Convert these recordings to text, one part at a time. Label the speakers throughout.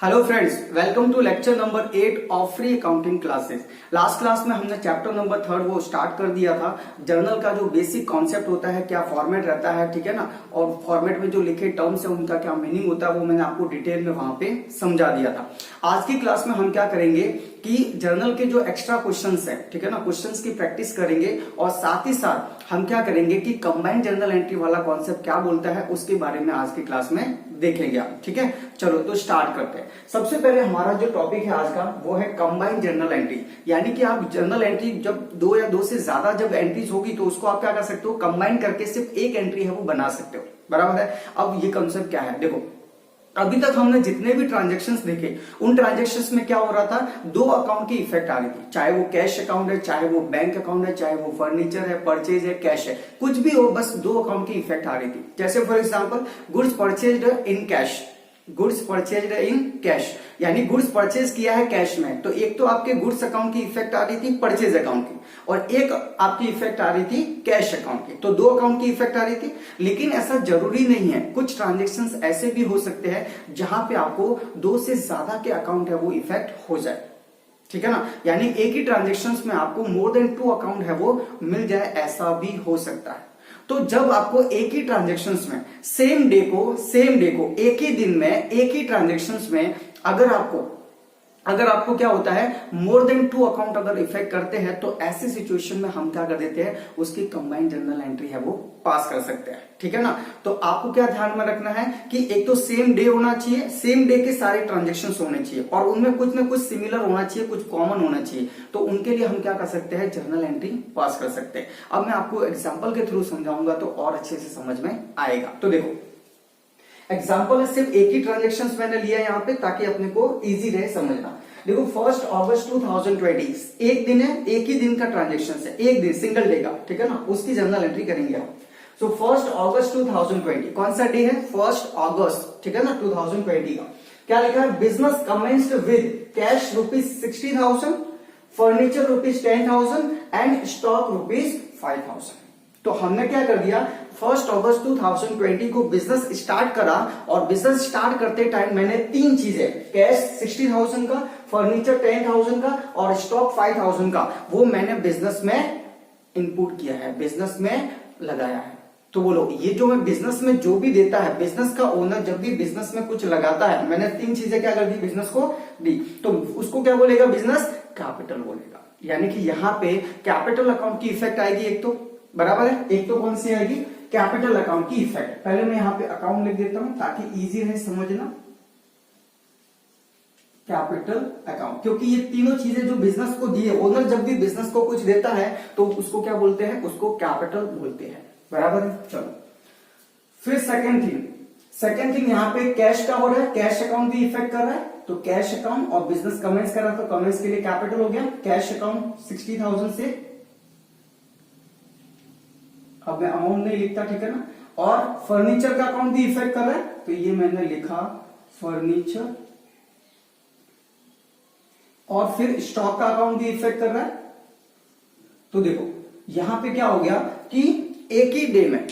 Speaker 1: Hello friends, welcome to lecture number 8 of free accounting classes. Last class में हमने chapter number 3 वो start कर दिया था। जर्नल का जो बेसिक कॉन्सेप्ट होता है, क्या फॉर्मेट रहता है, ठीक है ना, और फॉर्मेट में जो लिखे टर्म्स है उनका क्या मीनिंग होता है वो मैंने आपको डिटेल में वहां पे समझा दिया था। आज की क्लास में हम क्या करेंगे कि जर्नल के जो एक्स्ट्रा क्वेश्चंस है, ठीक है ना, क्वेश्चंस की प्रैक्टिस करेंगे और साथ ही साथ हम क्या करेंगे कि कंबाइंड जर्नल एंट्री वाला कॉन्सेप्ट क्या बोलता है उसके बारे में आज की क्लास में देखेंगे आप। ठीक है, चलो तो स्टार्ट करते हैं। सबसे पहले हमारा जो टॉपिक है आज का वो है कंबाइंड जर्नल एंट्री, यानी कि आप जर्नल एंट्री जब दो या दो से ज्यादा जब एंट्रीज होगी तो उसको आप क्या कर सकते हो, कंबाइन करके सिर्फ एक एंट्री है वो बना सकते हो। बराबर है। अब ये कंसेप्ट क्या है, देखो अभी तक हमने जितने भी ट्रांजेक्शन्स देखे उन ट्रांजेक्शन्स में क्या हो रहा था, दो अकाउंट की इफेक्ट आ रही थी, चाहे वो कैश अकाउंट है, चाहे वो बैंक अकाउंट है, चाहे वो फर्नीचर है, परचेज है, कैश है, कुछ भी हो, बस दो अकाउंट की इफेक्ट आ रही थी। जैसे for example goods purchased in cash, goods purchased in cash, यानी गुड्स परचेज किया है कैश में, तो एक तो आपके गुड्स अकाउंट की इफेक्ट आ रही थी परचेज अकाउंट की, और एक आपकी इफेक्ट आ रही थी कैश अकाउंट की, तो दो अकाउंट की इफेक्ट आ रही थी। लेकिन ऐसा जरूरी नहीं है, कुछ ट्रांजेक्शन्स ऐसे भी हो सकते हैं जहां पे आपको दो से ज्यादा के अकाउंट है वो इफेक्ट हो जाए, ठीक है ना, यानी एक ही ट्रांजेक्शन्स में आपको मोर देन 2 अकाउंट है वो मिल जाए, ऐसा भी हो सकता है। तो जब आपको एक ही ट्रांजेक्शन्स में सेम डे को एक ही दिन में एक ही ट्रांजेक्शन्स में अगर आपको क्या होता है, मोर देन 2 अकाउंट अगर इफेक्ट करते हैं तो ऐसी सिचुएशन में हम क्या कर देते हैं, उसकी कंबाइंड जर्नल एंट्री है वो पास कर सकते हैं। ठीक है ना, तो आपको क्या ध्यान में रखना है कि एक तो सेम डे होना चाहिए, सेम डे के सारे ट्रांजेक्शन्स होने चाहिए और उनमें कुछ ना कुछ सिमिलर होना चाहिए, कुछ कॉमन होना चाहिए, तो उनके लिए हम क्या कर सकते हैं, जर्नल एंट्री पास कर सकते हैं। अब मैं आपको एग्जाम्पल के थ्रू समझाऊंगा तो और अच्छे से समझ में आएगा। तो देखो एग्जाम्पल है, सिर्फ एक ही ट्रांजेक्शन मैंने लिया यहाँ पे ताकि अपने को इजी रहे समझना। देखो 1 अगस्त 2020 एक दिन है, एक ही दिन का ट्रांजेक्शन है, एक दिन सिंगल डे का, ठीक है ना, उसकी जर्नल एंट्री करेंगे आप। सो 1 अगस्त 2020 कौन सा डे है, 1 अगस्त, ठीक है ना, 2020 का क्या लिखा है, business commenced with cash ₹60,000, furniture ₹10,000 and stock ₹5,000। तो हमने क्या कर दिया, 1 अगस्त 2020 को बिजनेस स्टार्ट करा और बिजनेस स्टार्ट करते टाइम मैंने 3 चीजें, कैश 60,000 का, फर्नीचर 10,000 का और स्टॉक 5,000 का, वो मैंने बिजनेस में इनपुट किया है, बिजनेस में लगाया है। तो बोलो ये जो मैं बिजनेस में जो भी देता है, बिजनेस का ओनर जब भी बिजनेस में कुछ लगाता है, मैंने 3 चीजें क्या कर दी, बिजनेस को दी, तो उसको क्या बोलेगा, बिजनेस कैपिटल बोलेगा। यानी कि यहाँ पे कैपिटल अकाउंट की इफेक्ट आएगी एक तो, बराबर है, एक तो कौन सी आएगी, कैपिटल अकाउंट की इफेक्ट। पहले मैं यहाँ पे अकाउंट लिख देता हूं ताकि इजी रहे समझना, कैपिटल अकाउंट, क्योंकि ये तीनों चीजें जो बिजनेस को दी है, ओनर जब भी बिजनेस को कुछ देता है तो उसको क्या बोलते हैं, उसको कैपिटल बोलते हैं। बराबर है, चलो फिर सेकेंड थिंग यहाँ पे कैश का हो रहा है, कैश अकाउंट भी इफेक्ट कर रहा है, तो कैश अकाउंट और बिजनेस कमेंस कर रहा है, तो कमेंस के लिए कैपिटल हो गया, कैश अकाउंट 60,000 से, अब मैं अमाउंट नहीं लिखता, ठीक है ना, और फर्नीचर का अकाउंट भी इफेक्ट कर रहा है, तो ये मैंने लिखा फर्नीचर, और फिर स्टॉक का अकाउंट भी इफेक्ट कर रहा है। तो देखो यहां पे क्या हो गया कि एक ही डे में,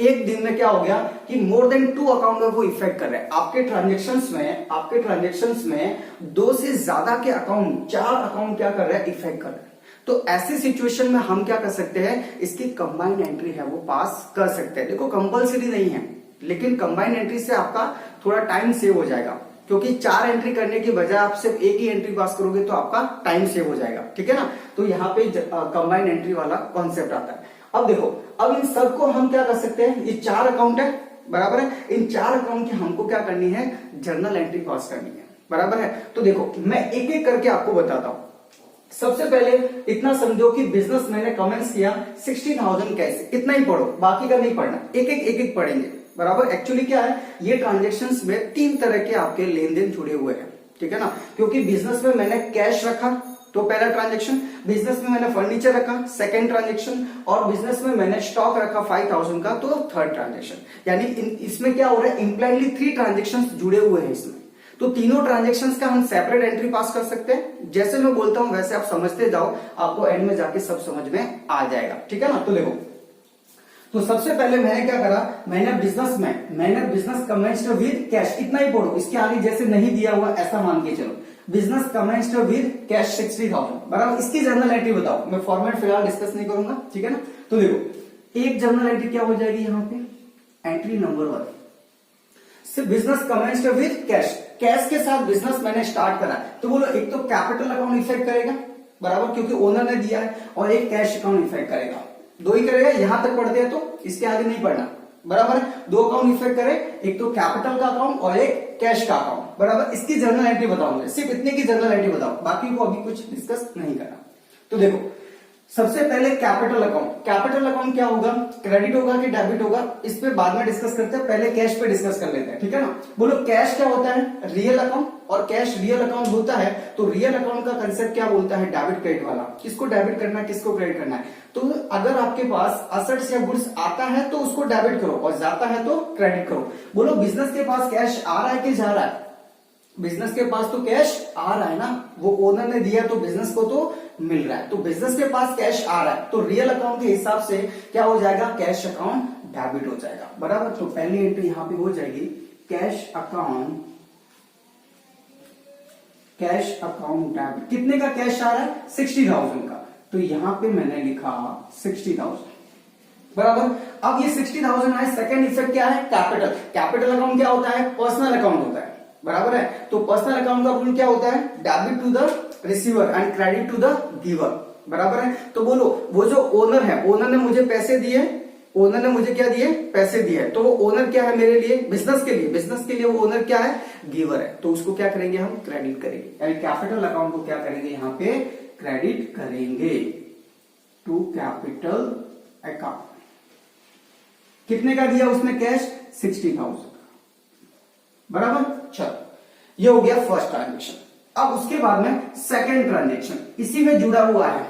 Speaker 1: एक दिन में क्या हो गया कि मोर देन 2 अकाउंट में वो इफेक्ट कर रहे हैं। आपके ट्रांजेक्शन्स में 2 से ज्यादा के अकाउंट, 4 अकाउंट क्या कर रहे हैं, इफेक्ट कर रहे हैं। तो ऐसी सिचुएशन में हम क्या कर सकते हैं, इसकी कंबाइंड एंट्री है वो पास कर सकते हैं। देखो कंपलसरी नहीं है, लेकिन कंबाइंड एंट्री से आपका थोड़ा टाइम सेव हो जाएगा, क्योंकि 4 एंट्री करने की बजाय आप सिर्फ एक ही एंट्री पास करोगे तो आपका टाइम सेव हो जाएगा, ठीक है ना। तो यहाँ पे कंबाइंड एंट्री वाला कॉन्सेप्ट आता है। अब देखो, अब इन सबको हम क्या कर सकते हैं, ये 4 अकाउंट है, बराबर है, इन 4 अकाउंट की हमको क्या करनी है, जर्नल एंट्री पास करनी है, बराबर है। तो देखो मैं एक एक करके आपको बताता हूं। सबसे पहले इतना समझो कि बिजनेस मैंने कमेंस किया 60,000 कैसे, इतना ही पढ़ो, बाकी का नहीं पढ़ना, एक एक पढ़ेंगे, बराबर। एक्चुअली क्या है, ये ट्रांजेक्शन्स में 3 तरह के आपके लेन देन जुड़े हुए हैं, ठीक है ना, क्योंकि बिजनेस में मैंने कैश रखा तो पहला ट्रांजेक्शन, बिजनेस में मैंने फर्नीचर रखा सेकंड ट्रांजेक्शन, और बिजनेस में मैंने स्टॉक रखा 5,000 का तो थर्ड ट्रांजेक्शन। यानी इसमें क्या हो रहा है, इंप्लाइडली 3 ट्रांजेक्शन जुड़े हुए हैं इसमें, तो तीनों ट्रांजेक्शन्स का हम सेपरेट एंट्री पास कर सकते हैं। जैसे मैं बोलता हूं वैसे आप समझते जाओ, आपको एंड में जाके सब समझ में आ जाएगा, ठीक है ना। तो देखो तो सबसे पहले मैंने क्या करा, मैंने बिजनेस कमेंस्ड विद कैश, इतना ही पढ़ो, इसके आगे जैसे नहीं दिया हुआ ऐसा मान के चलो। बिजनेस कमेंस्ड विद कैश 60,000, बराबर। इसकी जर्नल एंट्री बताओ, मैं फॉर्मेट फिलहाल डिस्कस नहीं करूंगा, ठीक है ना। तो देखो एक जर्नल एंट्री क्या हो जाएगी यहाँ पे, entry number 1, business commenced with cash, cash के साथ बिजनेस मैंने स्टार्ट करा। तो बोलो एक तो कैपिटल अकाउंट इफेक्ट करेगा, बराबर, क्योंकि ओनर ने दिया है, और एक कैश अकाउंट इफेक्ट करेगा, दो ही करेगा। यहां तक पढ़ते हैं तो इसके आगे नहीं पढ़ना, बराबर। दो अकाउंट इफेक्ट करे, एक तो कैपिटल का अकाउंट और एक कैश का अकाउंट, बराबर। इसकी जर्नल एंट्री बताऊंगा, सिर्फ इतने की जर्नल एंट्री बताओ, बाकी को अभी कुछ डिस्कस नहीं करना। तो देखो सबसे पहले कैपिटल अकाउंट क्या होगा, क्रेडिट होगा कि डेबिट होगा, इस पे बाद में डिस्कस करते हैं, पहले कैश पे डिस्कस कर लेते हैं, ठीक है ना। बोलो कैश क्या होता है, रियल अकाउंट, और कैश रियल अकाउंट होता है। तो रियल अकाउंट का कंसेप्ट क्या बोलता है, डेबिट क्रेडिट वाला, किसको डेबिट करना है, किसको क्रेडिट करना है। तो अगर आपके पास असेट्स या गुड्स आता है तो उसको डेबिट करो, और जाता है तो क्रेडिट करो। बोलो बिजनेस के पास कैश आ रहा है कि जा रहा है, बिजनेस के पास तो कैश आ रहा है ना, वो ओनर ने दिया तो बिजनेस को तो मिल रहा है, तो बिजनेस के पास कैश आ रहा है, तो रियल अकाउंट के हिसाब से क्या हो जाएगा, कैश अकाउंट डेबिट हो जाएगा, बराबर। तो पहली एंट्री यहां पे हो जाएगी कैश अकाउंट डेबिट। कितने का कैश आ रहा है, 60,000 का, तो यहां पे मैंने लिखा 60,000, बराबर। अब ये 60,000 है, सेकेंड इफेक्ट क्या है, कैपिटल अकाउंट क्या होता है, पर्सनल अकाउंट होता है, बराबर है। तो पर्सनल अकाउंट का रूल क्या होता है, debit to the receiver and credit to the giver, बराबर है। तो बोलो वो जो ओनर है, ओनर ने मुझे पैसे दिए, ओनर ने मुझे क्या दिए, पैसे दिए, तो वो ओनर क्या है मेरे लिए, बिजनेस के लिए वो ओनर क्या है, गिवर है, तो उसको क्या करेंगे हम, क्रेडिट करेंगे, यानी कैपिटल अकाउंट को क्या करेंगे यहाँ पे, क्रेडिट करेंगे टू कैपिटल अकाउंट। कितने का दिया उसने कैश, 60,000, बराबर। चलो ये हो गया फर्स्ट ट्रांजेक्शन। अब उसके बाद में सेकंड ट्रांजेक्शन इसी में जुड़ा हुआ है।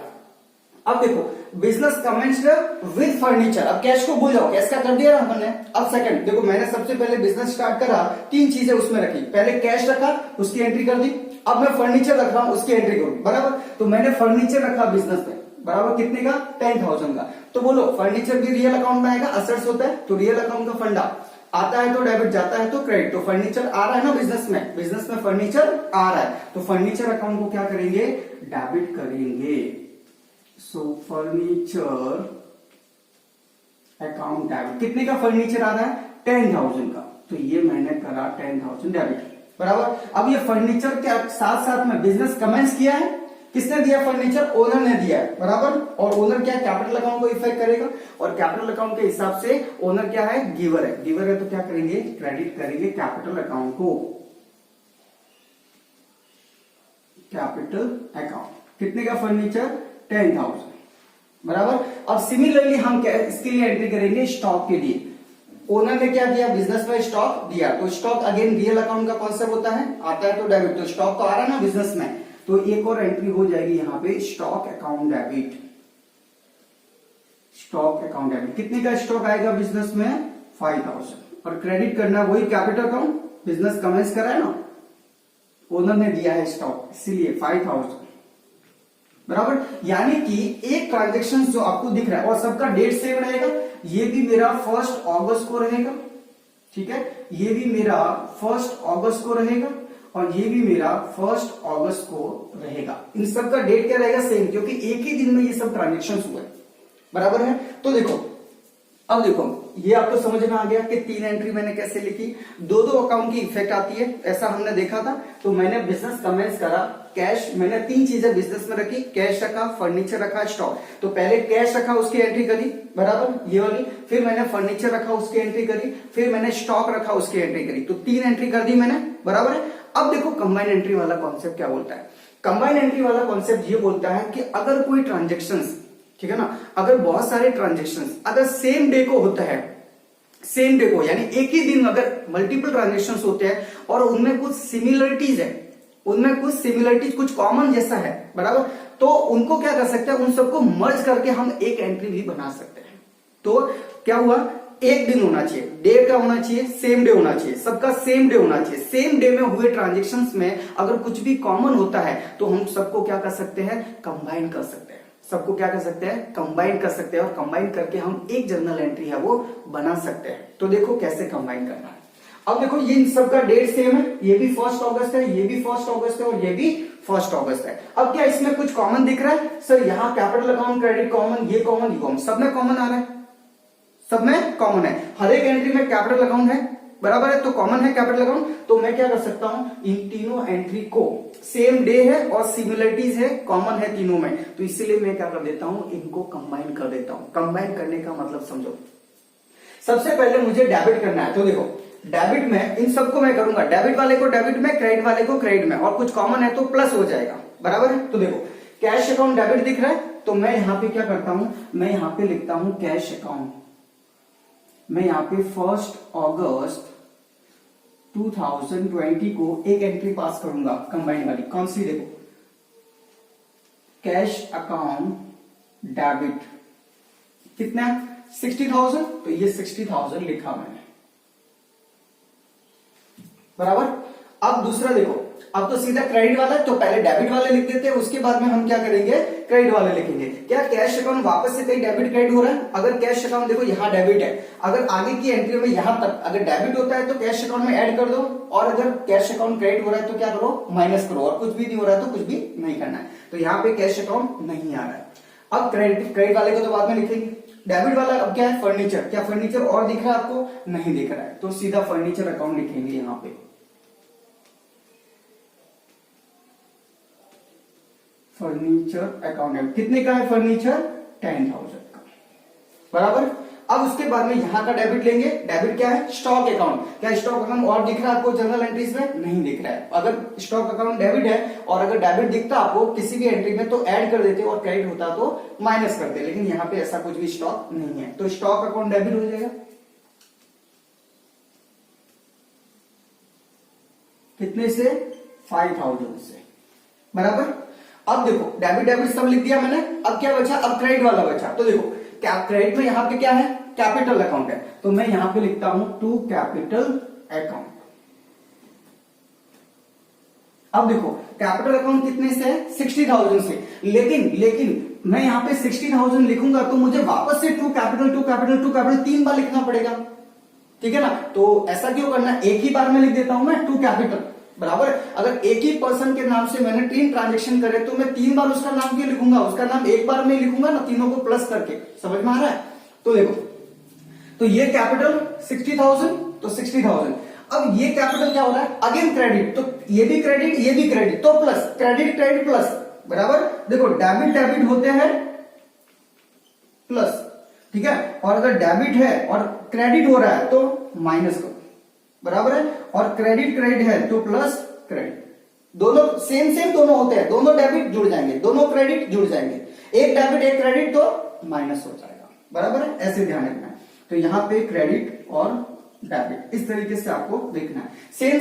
Speaker 1: अब देखो बिजनेस कमेंस्ड विद फर्नीचर, अब कैश को भूल जाओ, कैश का कर दिया ना हमने। अब सेकंड देखो, मैंने सबसे पहले बिजनेस स्टार्ट करा, तीन चीजें उसमें रखी, पहले कैश रखा उसकी एंट्री कर दी, अब मैं फर्नीचर रख रहा हूं उसकी एंट्री करूं, बराबर। तो मैंने फर्नीचर रखा बिजनेस में, बराबर, कितने का, 10,000 का। तो बोलो फर्नीचर भी रियल अकाउंट में आएगा, असेट्स होता है, तो रियल अकाउंट का फंडा आता है तो डेबिट, जाता है तो क्रेडिट। तो फर्नीचर आ रहा है ना बिजनेस में फर्नीचर आ रहा है, तो फर्नीचर अकाउंट को क्या करेंगे, डेबिट करेंगे। सो फर्नीचर अकाउंट डेबिट, कितने का फर्नीचर आ रहा है, 10,000 का, तो ये मैंने करा 10,000 डेबिट, बराबर। अब ये फर्नीचर के साथ साथ में बिजनेस कमेंस किया है, किसने दिया फर्नीचर, ओनर ने दिया है, बराबर। और ओनर क्या, कैपिटल अकाउंट को इफेक्ट करेगा, और कैपिटल अकाउंट के हिसाब से ओनर क्या है, गिवर है, तो क्या करेंगे, क्रेडिट करेंगे कैपिटल अकाउंट को, कैपिटल अकाउंट। कितने का फर्नीचर, 10,000, बराबर। अब सिमिलरली हम क्या इसके लिए एंट्री करेंगे, स्टॉक के लिए। ओनर ने क्या दिया, बिजनेस में स्टॉक दिया, तो स्टॉक अगेन रियल अकाउंट का कॉन्सेप्ट होता है, आता है तो डेबिट, तो स्टॉक तो आ रहा है ना बिजनेस में, तो एक और एंट्री हो जाएगी यहाँ पे स्टॉक अकाउंट डेबिट। कितने का स्टॉक आएगा बिजनेस में, 5,000, और क्रेडिट करना वही कैपिटल अकाउंट, बिजनेस कमेंस करा है ना, ओनर ने दिया है स्टॉक, इसीलिए 5,000, बराबर। यानी कि एक ट्रांजेक्शन जो आपको दिख रहा है और सबका डेट सेम रहेगा, ये भी मेरा 1 अगस्त को रहेगा, ठीक है, ये भी मेरा 1 अगस्त को रहेगा, और ये भी मेरा 1 अगस्त को रहेगा। इन सब का डेट क्या रहेगा, सेम, क्योंकि एक ही दिन में ये सब ट्रांजेक्शन हुए, बराबर है। तो देखो अब देखो ये आपको समझ में आ गया कि तीन एंट्री मैंने कैसे लिखी, दो अकाउंट की इफेक्ट आती है, ऐसा हमने देखा था। तो मैंने बिजनेस कमेंस करा, कैश, मैंने तीन चीजें बिजनेस में रखी, कैश रखा, फर्नीचर रखा, स्टॉक। तो पहले कैश रखा उसकी एंट्री करी, बराबर, ये वाली, फिर मैंने फर्नीचर रखा उसकी एंट्री करी, फिर मैंने स्टॉक रखा उसकी एंट्री करी, तो तीन एंट्री कर दी मैंने, बराबर है। अब देखो कंबाइन एंट्री वाला कॉन्सेप्ट क्या बोलता है, कंबाइन एंट्री वाला कॉन्सेप्ट ये बोलता है कि अगर कोई ट्रांजेक्शंस, ठीक है ना, अगर बहुत सारे ट्रांजेक्शंस अगर सेम डे को होता है, सेम डे को यानी एक ही दिन अगर मल्टीपल ट्रांजेक्शंस होते हैं और उनमें कुछ सिमिलरिटीज है, कुछ कॉमन जैसा है, बराबर, तो उनको क्या कर सकते हैं, उन सबको मर्ज करके हम एक एंट्री भी बना सकते हैं। तो क्या हुआ, एक दिन होना चाहिए, डे का होना चाहिए, सेम डे होना चाहिए, सबका सेम डे होना चाहिए। सेम डे में हुए ट्रांजेक्शंस में अगर कुछ भी कॉमन होता है तो हम सबको क्या कर सकते हैं, कंबाइन कर सकते हैं। सबको क्या कर सकते हैं, कंबाइन कर सकते हैं, और कंबाइन करके हम एक जर्नल एंट्री है वो बना सकते हैं। तो देखो कैसे कंबाइन करना है। अब देखो ये इन सबका डेट सेम है, ये भी 1 अगस्त है, ये भी 1 अगस्त है, और ये भी 1 अगस्त है। अब क्या इसमें कुछ कॉमन दिख रहा है? सर यहाँ कैपिटल अकाउंट क्रेडिट कॉमन, ये कॉमन, ये कॉमन, सब में कॉमन आ रहा है, सब में कॉमन है, हर एक एंट्री में कैपिटल अकाउंट है, बराबर है, तो कॉमन है कैपिटल अकाउंट। तो मैं क्या कर सकता हूं, इन तीनों एंट्री को, सेम डे है और सिमिलरिटीज है, कॉमन है तीनों में, तो इसीलिए मैं क्या कर देता हूं, इनको कंबाइन कर देता हूं। कंबाइन करने का मतलब समझो, सबसे पहले मुझे डेबिट करना है। तो देखो डेबिट में इन सबको मैं करूंगा, डेबिट वाले को डेबिट में, क्रेडिट वाले को क्रेडिट में, और कुछ कॉमन है तो प्लस हो जाएगा, बराबर है। तो देखो कैश अकाउंट डेबिट दिख रहा है, तो मैं यहां पे क्या करता हूं, मैं यहां पे लिखता हूं कैश अकाउंट। मैं यहां पे 1 अगस्त 2020 को एक एंट्री पास करूंगा कंबाइन वाली, कौन सी, देखो कैश अकाउंट डेबिट कितना, 60,000, तो ये 60,000 लिखा मैंने, बराबर। अब दूसरा देखो, अब तो सीधा क्रेडिट वाला है, तो पहले डेबिट वाले लिख देते हैं, उसके बाद में हम क्या करेंगे, क्रेडिट वाले लिखेंगे। क्या कैश अकाउंट वापस से कहीं डेबिट क्रेडिट हो रहा है? अगर कैश अकाउंट देखो यहाँ डेबिट है, अगर आगे की एंट्री में यहां तक अगर डेबिट होता है तो कैश अकाउंट में ऐड कर दो, और अगर कैश अकाउंट क्रेडिट हो रहा है तो क्या करो, माइनस करो, और कुछ भी नहीं हो रहा है तो कुछ भी नहीं करना है। तो यहाँ पे कैश अकाउंट नहीं आ रहा है। अब क्रेडिट वाले को तो बाद में लिखेंगे। डेबिट वाला अब क्या है, फर्नीचर, क्या फर्नीचर और दिख रहा है आपको, नहीं दिख रहा है, तो सीधा फर्नीचर अकाउंट लिखेंगे यहाँ पे, फर्नीचर अकाउंट। कितने का है फर्नीचर, 10,000 का, बराबर। अब उसके बाद में यहां का डेबिट लेंगे, डेबिट क्या है, स्टॉक अकाउंट। क्या स्टॉक अकाउंट और दिख रहा है आपको जर्नल एंट्रीज में, नहीं दिख रहा है। अगर स्टॉक अकाउंट डेबिट है और अगर डेबिट दिखता आपको किसी भी एंट्री में तो ऐड कर देते, और क्रेडिट होता तो माइनस करते, लेकिन यहाँ पे ऐसा कुछ भी स्टॉक नहीं है, तो स्टॉक अकाउंट डेबिट हो जाएगा, कितने से, 5,000 से, बराबर। अब देखो डेबिट डेबिट सब लिख दिया मैंने, अब क्या बचा, अब क्रेडिट वाला बचा। तो देखो क्या क्रेडिट में यहां पे क्या है, कैपिटल अकाउंट है, तो मैं यहां पे लिखता हूं टू कैपिटल अकाउंट। अब देखो कैपिटल अकाउंट कितने से है, 60,000 से, लेकिन मैं यहां पे 60,000 लिखूंगा तो मुझे वापस से टू कैपिटल 3 बार लिखना पड़ेगा, ठीक है ना। तो ऐसा क्यों करना, एक ही बार में लिख देता हूं मैं टू कैपिटल, बराबर। अगर एक ही पर्सन के नाम से मैंने 3 ट्रांजेक्शन करे तो मैं 3 बार उसका नाम क्यों लिखूंगा, उसका नाम एक बार में लिखूंगा ना, तीनों को प्लस करके, समझ में आ रहा है। तो देखो, तो ये कैपिटल 60,000, तो 60,000। अब ये कैपिटल क्या हो रहा है, अगेन क्रेडिट, तो ये भी क्रेडिट, तो प्लस, क्रेडिट प्लस, बराबर। देखो डेबिट डेबिट होते हैं प्लस, ठीक है, और अगर डेबिट है और क्रेडिट हो रहा है तो माइनस करो, बराबर है, और क्रेडिट है तो प्लस क्रेडिट, दोनों सेम दोनों होते हैं, दोनों डेबिट जुड़ जाएंगे, दोनों क्रेडिट जुड़ जाएंगे, एक डेबिट एक क्रेडिट तो माइनस हो जाएगा, बराबर है, ऐसे ध्यान रखना है। तो यहां पे क्रेडिट और डेबिट इस तरीके से आपको देखना है,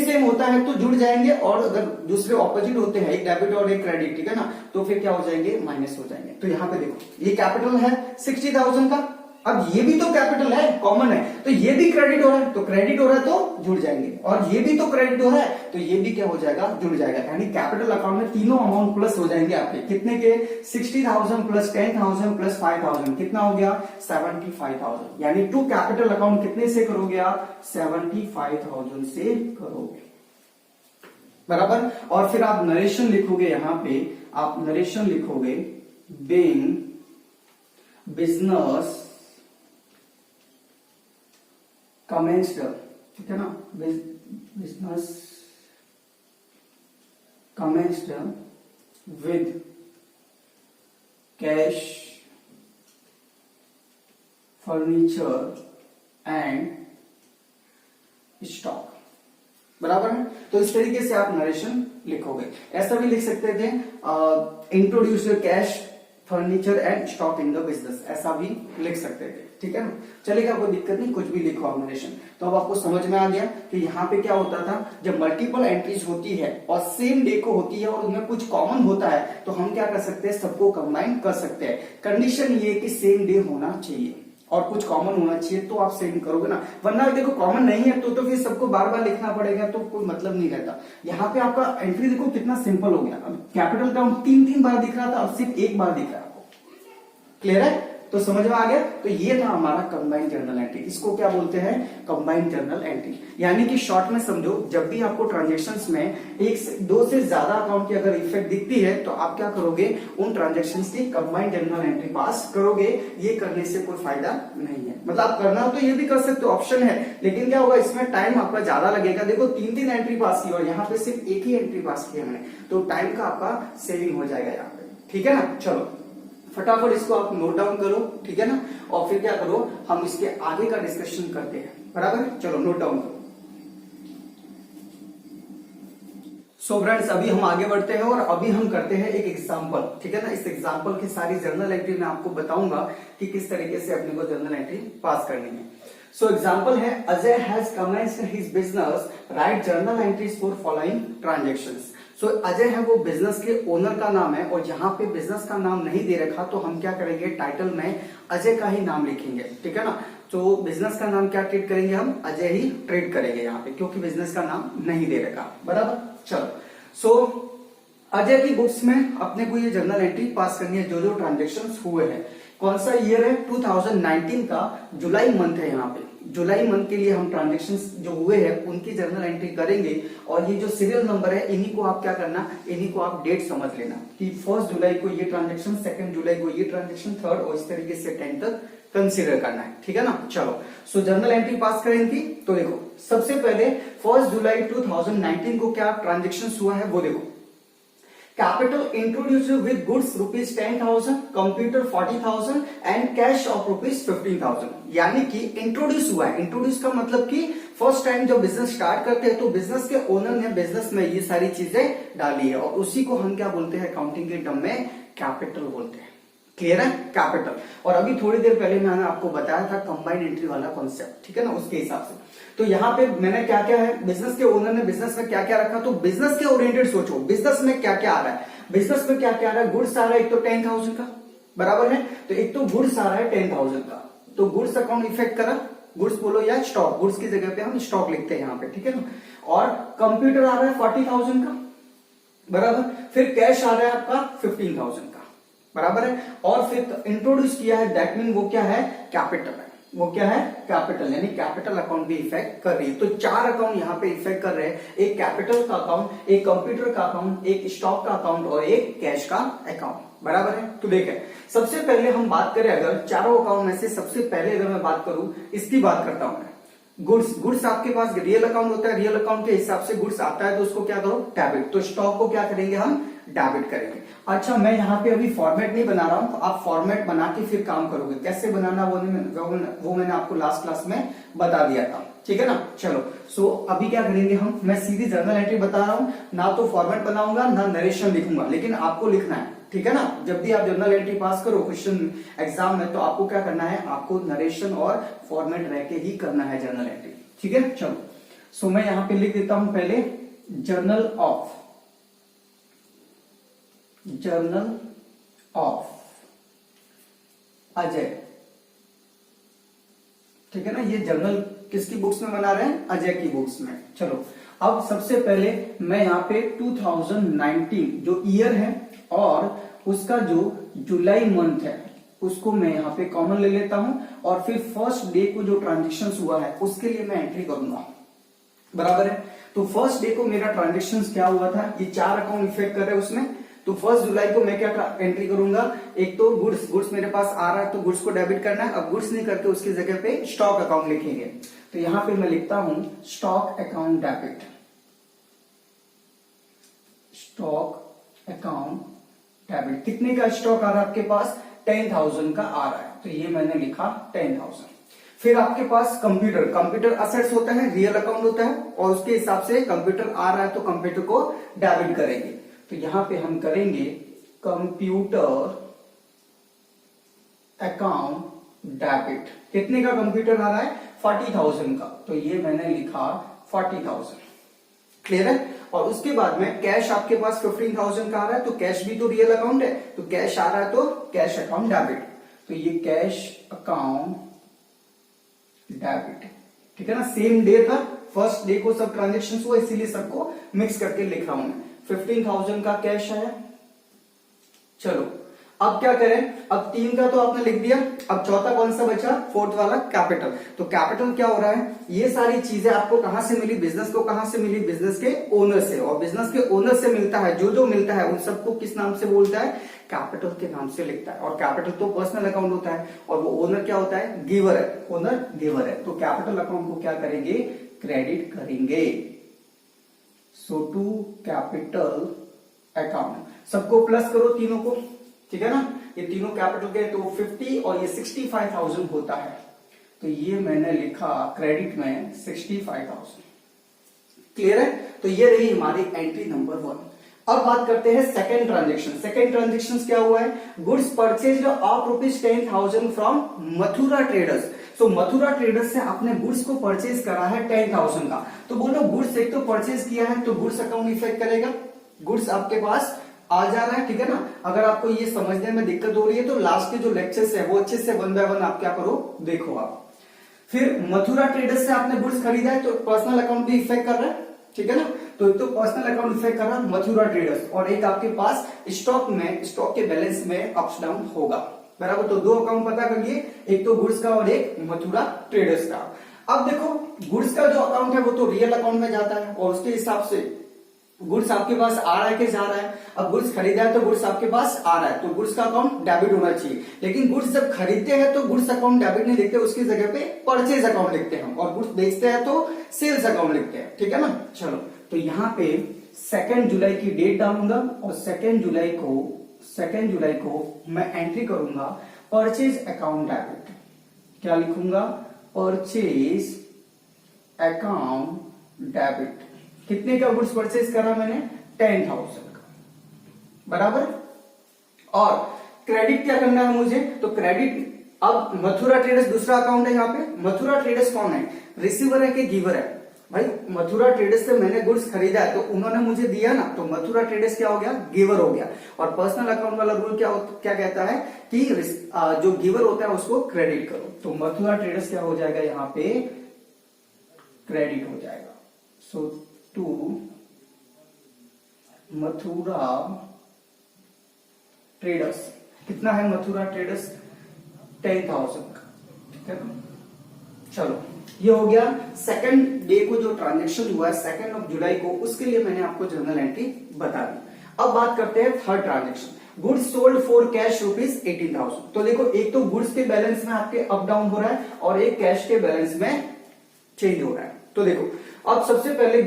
Speaker 1: सेम होता है तो जुड़ जाएंगे, और अगर दूसरे ऑपोजिट होते हैं, एक डेबिट और एक क्रेडिट, ठीक है ना, तो फिर क्या हो जाएंगे, माइनस हो जाएंगे। तो यहां पे देखो ये कैपिटल है 60,000 का, अब ये भी तो कैपिटल है, कॉमन है, तो ये भी क्रेडिट हो रहा है, तो क्रेडिट हो रहा है तो जुड़ जाएंगे, और ये भी तो क्रेडिट हो रहा है तो ये भी क्या हो जाएगा, जुड़ जाएगा, यानी कैपिटल अकाउंट में तीनों अमाउंट प्लस हो जाएंगे आपके, कितने के, 60,000 प्लस 10,000 प्लस 5,000, कितना हो गया, 75,000। यानी टू कैपिटल अकाउंट कितने से करोगे आप, 75,000 से करोगे, बराबर। और फिर आप नरेशन लिखोगे, यहां पे आप नरेशन लिखोगे, बीइंग बिजनेस commenced, ठीक है ना, business commenced with cash, furniture and stock, बराबर है। तो इस तरीके से आप नरेशन लिखोगे। ऐसा भी लिख सकते थे, introduce cash, furniture and stock in the business, ऐसा भी लिख सकते थे, ठीक है ना, चलेगा, कोई दिक्कत नहीं, कुछ भी लिखो आप नरेशन। तो अब आपको समझ में आ गया कि यहाँ पे क्या होता था, जब मल्टीपल एंट्रीज होती है और सेम डे को होती है और उनमें कुछ कॉमन होता है तो हम क्या कर सकते हैं, सबको कंबाइन कर सकते हैं। कंडीशन ये कि सेम डे होना चाहिए और कुछ कॉमन होना चाहिए, तो आप सेम करोगे ना, वरना देखो कॉमन नहीं है तो फिर सबको बार बार लिखना पड़ेगा, तो कोई मतलब नहीं रहता। यहाँ पे आपका एंट्री देखो कितना सिंपल हो गया, अब कैपिटल काउंट 3 बार दिख रहा था, अब सिर्फ एक बार दिख रहा है आपको, क्लियर है? तो समझ में आ गया? तो ये था हमारा कंबाइंड जर्नल एंट्री। इसको क्या बोलते हैं? Combined journal entry. यानी कि शॉर्ट में समझो, जब भी आपको ट्रांजेक्शन्स में एक से दो से ज्यादा अकाउंट की अगर इफेक्ट दिखती है तो आप क्या करोगे? उन ट्रांजेक्शन्स की कंबाइंड जर्नल एंट्री पास करोगे। ये करने से कोई फायदा नहीं है। मतलब आप करना हो तो ये भी कर सकते हो, ऑप्शन है, लेकिन क्या होगा, इसमें टाइम आपका ज्यादा लगेगा। देखो 3 एंट्री पास की और यहाँ पे सिर्फ एक ही एंट्री पास की हमने, तो टाइम का आपका सेविंग हो जाएगा यहाँ पे। ठीक है ना? चलो फटाफट इसको आप नोट डाउन करो, ठीक है ना? और फिर क्या करो, हम इसके आगे का डिस्कशन करते हैं, बराबर? चलो नोट डाउन करो। सो फ्रेंड्स, अभी हम आगे बढ़ते हैं और अभी हम करते हैं एक एग्जांपल, ठीक है ना? इस एग्जांपल की सारी जर्नल एंट्री मैं आपको बताऊंगा कि किस तरीके से अपने को जर्नल एंट्री पास करनी है। सो एग्जांपल है, Ajay has commenced his business, write journal entries for following transactions. So Ajay है वो बिजनेस के ओनर का नाम है और यहाँ पे बिजनेस का नाम नहीं दे रखा, तो हम क्या करेंगे, टाइटल में अजय का ही नाम लिखेंगे, ठीक है ना? तो बिजनेस का नाम क्या ट्रीट करेंगे, हम अजय ही ट्रीट करेंगे यहाँ पे, क्योंकि बिजनेस का नाम नहीं दे रखा, बराबर? चलो, सो अजय की बुक्स में अपने को ये जर्नल एंट्री पास करनी है, जो जो ट्रांजेक्शन हुए हैं। कौन सा ईयर है? 2019 का जुलाई मंथ है। यहाँ पे जुलाई मंथ के लिए हम ट्रांजेक्शन जो हुए हैं उनकी जर्नल एंट्री करेंगे। और ये जो सीरियल नंबर है, इन्हीं को आप क्या करना, इन्हीं को आप डेट समझ लेना कि 1 जुलाई को ये ट्रांजेक्शन, 2 जुलाई को ये ट्रांजेक्शन, 3rd, और इस तरीके से 10 तक कंसिडर करना है, ठीक है ना? चलो, सो जर्नल एंट्री पास करेंगे। तो देखो, सबसे पहले 1 जुलाई 2019 को क्या ट्रांजेक्शन हुआ है वो देखो। Capital introduced with goods rupees 10,000, computer 40,000 and cash of rupees 15,000। यानी कि इंट्रोड्यूस हुआ है। इंट्रोड्यूस का मतलब कि फर्स्ट टाइम जब बिजनेस स्टार्ट करते हैं तो बिजनेस के ओनर ने बिजनेस में ये सारी चीजें डाली है, और उसी को हम क्या बोलते हैं अकाउंटिंग के टर्म में? कैपिटल बोलते हैं। क्लियर है? कैपिटल। और अभी थोड़ी देर पहले मैंने आपको बताया था कंबाइंड एंट्री वाला कॉन्सेप्ट, ठीक है ना? उसके हिसाब से तो यहाँ पे मैंने क्या क्या है, बिजनेस के ओनर ने बिजनेस में क्या क्या रखा, तो बिजनेस के ओरिएंटेड सोचो, बिजनेस में क्या क्या आ रहा है। बिजनेस में क्या क्या आ रहा है? गुड्स आ रहा है, एक तो 10,000 का, बराबर है? तो एक तो गुड्स आ रहा है 10,000 का, तो गुड्स अकाउंट इफेक्ट करा, गुड्स बोलो या स्टॉक, गुड्स की जगह पे हम स्टॉक लिखते हैं यहाँ पे, ठीक है ना? और कंप्यूटर आ रहा है 40,000 का, बराबर? फिर कैश आ रहा है आपका 15,000 का, बराबर है? और फिर इंट्रोड्यूस किया है, दैट मीन वो क्या है? कैपिटल है। वो क्या है? कैपिटल, यानी कैपिटल अकाउंट भी इफेक्ट कर रही है। तो 4 अकाउंट यहाँ पे इफेक्ट कर रहे हैं, एक कैपिटल का अकाउंट, एक कंप्यूटर का अकाउंट, एक स्टॉक का अकाउंट और एक कैश का अकाउंट, बराबर है? तो देखें, सबसे पहले हम बात करें, अगर चारों अकाउंट में से सबसे पहले अगर मैं बात करूं, इसकी बात करता हूं मैं, गुड्स। गुड्स आपके पास रियल अकाउंट होता है, रियल अकाउंट के हिसाब से गुड्स आता है तो उसको क्या करो? डेबिट। तो स्टॉक को क्या करेंगे हम? डेबिट करेंगे। अच्छा, मैं यहाँ पे अभी फॉर्मेट नहीं बना रहा हूं, तो आप फॉर्मेट बना के फिर काम करोगे। कैसे बनाना वो मैंने आपको लास्ट क्लास में बता दिया था, ठीक है ना? चलो, सो अभी क्या करेंगे हम, मैं सीधी जर्नल एंट्री बता रहा हूं, ना तो फॉर्मेट बनाऊंगा ना नरेशन लिखूंगा, लेकिन आपको लिखना है, ठीक है ना? जब भी आप जर्नल एंट्री पास करो क्वेश्चन एग्जाम में, तो आपको क्या करना है, आपको नरेशन और फॉर्मेट रह के ही करना है जर्नल एंट्री, ठीक है? चलो, सो मैं यहां पे लिख देता हूं पहले जर्नल ऑफ अजय, ठीक है ना? ये जर्नल किसकी बुक्स में बना रहे हैं? अजय की बुक्स में। चलो, अब सबसे पहले मैं यहाँ पे 2019 जो ईयर है और उसका जो जुलाई मंथ है उसको मैं यहाँ पे कॉमन ले लेता हूं, और फिर फर्स्ट डे को जो ट्रांजेक्शन हुआ है उसके लिए मैं एंट्री करूंगा, बराबर है? तो फर्स्ट डे को मेरा ट्रांजेक्शन क्या हुआ था, ये 4 अकाउंट इफेक्ट कर रहे हैं उसमें। तो 1 जुलाई को मैं क्या एंट्री करूंगा, एक तो गुड्स मेरे पास आ रहा है तो गुड्स को डेबिट करना है। अब गुड्स नहीं करके उसकी जगह पे स्टॉक अकाउंट लिखेंगे, तो यहां पे मैं लिखता हूं stock account debit, stock account debit. कितने का स्टॉक आ रहा है आपके पास? 10,000 का आ रहा है, तो ये मैंने लिखा 10,000। फिर आपके पास कंप्यूटर असेट्स होता है, रियल अकाउंट होता है, और उसके हिसाब से कंप्यूटर आ रहा है तो कंप्यूटर को डेबिट करेंगे। तो यहां पे हम करेंगे कंप्यूटर अकाउंट डेबिट। कितने का कंप्यूटर आ रहा है? 40,000 का, तो ये मैंने लिखा 40,000। क्लियर है? और उसके बाद में कैश आपके पास 15,000 का आ रहा है, तो कैश भी तो रियल अकाउंट है, तो कैश आ रहा है तो कैश अकाउंट डेबिट, तो ये कैश अकाउंट डेबिट, ठीक है ना? सेम डे था, फर्स्ट डे को सब ट्रांजेक्शन हुआ, इसीलिए सबको मिक्स करके लिखा हूं मैं। 15,000 का कैश आया। चलो, अब क्या करें, अब 3 का तो आपने लिख दिया, अब चौथा कौन सा बचा, फोर्थ वाला कैपिटल। तो कैपिटल क्या हो रहा है, ये सारी चीजें आपको कहां से मिली, बिजनेस को कहां से मिली, बिजनेस के ओनर से, और बिजनेस के ओनर से मिलता है जो जो मिलता है उन सबको किस नाम से बोलता है, कैपिटल के नाम से लिखता है। और कैपिटल तो पर्सनल अकाउंट होता है, और वो ओनर क्या होता है, गिवर है, ओनर गिवर है। तो कैपिटल अकाउंट को क्या करेंगे, क्रेडिट करेंगे। सो टू कैपिटल अकाउंट, सबको प्लस करो तीनों को, ठीक है ना, ये तीनों कैपिटल के, तो 50 और ये 65,000 होता है। तो ये मैंने लिखा क्रेडिट में 65,000। क्लियर है, तो ये रही हमारी एंट्री नंबर 1। अब बात करते हैं सेकंड ट्रांजेक्शन। सेकंड ट्रांजेक्शन क्या हुआ है, goods purchased of ₹10,000 from Mathura traders. So Mathura traders से आपने गुड्स को परचेज करा है 10,000 का। तो बोलो गुड्स एक तो परचेज किया है तो गुड्स अकाउंट इफेक्ट करेगा, गुड्स आपके पास आ जा रहा है, ठीक है ना। अगर आपको ये समझने में दिक्कत हो रही है तो लास्ट के जो लेक्चर्स है वो अच्छे से 1 बाय 1 आप क्या करो, देखो आप। फिर मथुरा ट्रेडर्स से आपने गुड्स खरीदा है तो पर्सनल अकाउंट भी इफेक्ट कर रहा है, ठीक है ना। तो एक तो पर्सनल अकाउंट इफेक्ट कर रहा है मथुरा ट्रेडर्स, और एक आपके पास स्टॉक में, स्टॉक के बैलेंस में अप्स डाउन होगा, बराबर। तो 2 अकाउंट पता करिए, एक तो गुड्स का और एक मथुरा ट्रेडर्स का। अब देखो गुड्स का जो अकाउंट है वो तो रियल अकाउंट में जाता है, और उसके हिसाब से गुड्स आपके पास आ रहा है कि जा रहा है। अब गुड्स खरीदा है तो गुड्स आपके पास आ रहा है, तो गुड्स का अकाउंट डेबिट होना चाहिए। लेकिन गुड्स जब खरीदते हैं तो गुड्स अकाउंट डेबिट नहीं लिखते, उसकी जगह पे परचेज अकाउंट लिखते हैं, और गुड्स बेचते हैं तो सेल्स अकाउंट लिखते हैं, ठीक है ना। चलो, तो यहां पे 2 जुलाई की डेट डालूंगा, और 2 जुलाई को मैं एंट्री करूंगा परचेज अकाउंट डेबिट। क्या लिखूंगा, परचेज अकाउंट डेबिट। कितने का गुड्स परचेज करा मैंने, 10,000 का, बराबर। और क्रेडिट क्या करना है मुझे, तो क्रेडिट, अब मथुरा ट्रेडर्स दूसरा अकाउंट है, यहाँ पे मथुरा ट्रेडर्स कौन है, रिसीवर है कि गिवर है, भाई मथुरा ट्रेडर्स से मैंने गुड्स खरीदा है तो उन्होंने मुझे दिया ना, तो मथुरा ट्रेडर्स क्या हो गया, गिवर हो गया। और पर्सनल अकाउंट वाला रूल क्या कहता है कि जो गिवर होता है उसको क्रेडिट करो। तो मथुरा ट्रेडर्स क्या हो जाएगा, यहाँ पे क्रेडिट हो जाएगा। सो टू मथुरा ट्रेडर्स, कितना है मथुरा ट्रेडर्स, 10,000 का, ठीक है ना। चलो, ये हो गया सेकंड डे को जो ट्रांजेक्शन हुआ है 2 जुलाई को, उसके लिए मैंने आपको जर्नल एंट्री बता दी। अब बात करते हैं third transaction, goods sold for cash ₹18,000। तो देखो, एक तो गुड्स के बैलेंस में आपके अप डाउन हो रहा है, और एक कैश के बैलेंस में चेंज हो रहा है। तो देखो, अब सबसे पहले